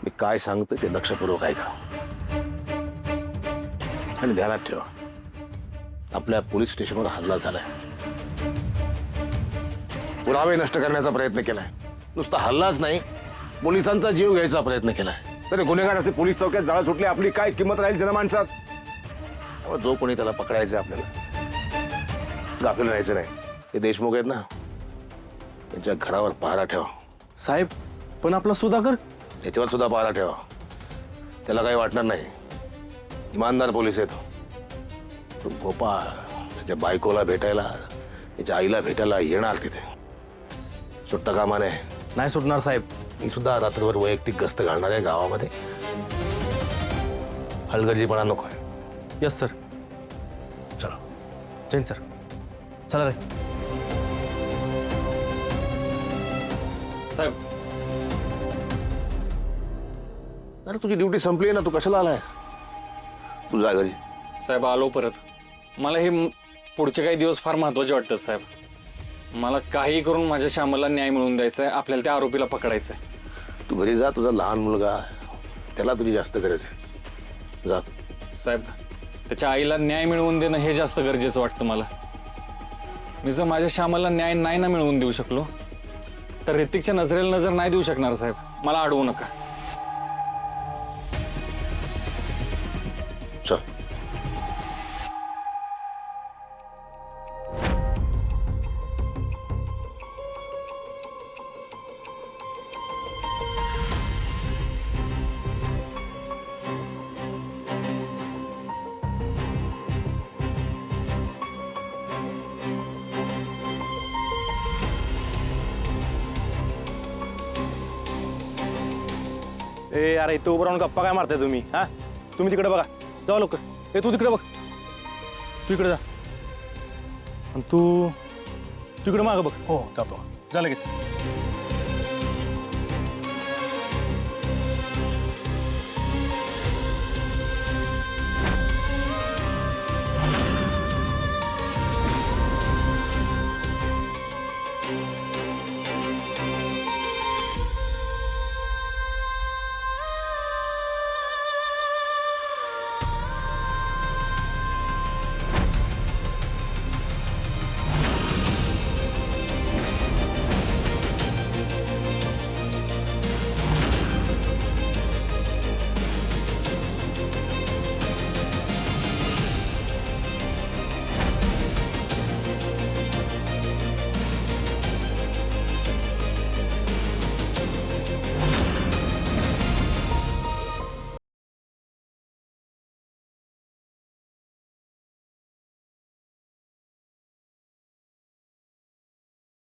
मी काय सांगतो ते लक्षपूर्वक ऐका आणि ध्यानात ठेवा. आपल्या पोलीस स्टेशनवर हल्ला झालाय, पुरावे नष्ट करण्याचा प्रयत्न केलाय. नुसता हल्लाच नाही, पोलिसांचा जीव घ्यायचा प्रयत्न केलाय. तर गुन्हेगार असे पोलीस चौक्यात जाळा सुटले, आपली काय किंमत राहील जनमानसात. त्यामुळे जो कोणी त्याला पकडायचं आपल्याला गाफील राहायचं नाही. हे देशमुख आहेत ना, त्यांच्या घरावर पहारा ठेवा. साहेब पण आपला सुधाकर त्याच्यावर सुद्धा पहारा ठेवा. त्याला काही वाटणार नाही, इमानदार पोलीस आहेत. तो गोपाळ त्याच्या बायकोला भेटायला, त्याच्या आईला भेटायला येणार तिथे. सुट्टा कामा नये. नाही सुटणार साहेब. मी सुद्धा रात्रभर वैयक्तिक गस्त घालणार आहे गावामध्ये. हलगर्जीपणा नको आहे. Yes sir. चला जैन सर. चला रे साहेब. अरे तुझी ड्युटी संपली आहे ना, तू कशाला आलायस? तू जा घरी. साहेब आलो परत. मला हे पुढचे काही दिवस फार महत्त्वाचे वाटतात साहेब. मला काही करून माझ्या श्यामला न्याय मिळवून द्यायचा आहे. आपल्याला त्या आरोपीला पकडायचं आहे. तू घरी जा. तुझा लहान मुलगा आहे, त्याला तुझी जास्त गरज आहे. जा. साहेब त्याच्या आईला न्याय मिळवून देणं हे जास्त गरजेचं वाटतं मला. मी जर माझ्या श्यामला न्याय नाही ना मिळवून देऊ शकलो तर ऋतिकच्या नजरेला नजर नाही देऊ शकणार साहेब. मला अडवू नका. चल. ए अरे इथे उभं राहून गप्पा काय मारताय तुम्ही? हा तुम्ही तिकडे बघा. जाऊ लवकर. ए तू तिकडे बघ. तू इकडे जा. आणि तू तिकडे मागं बघ. हो जातो. जा लगेच.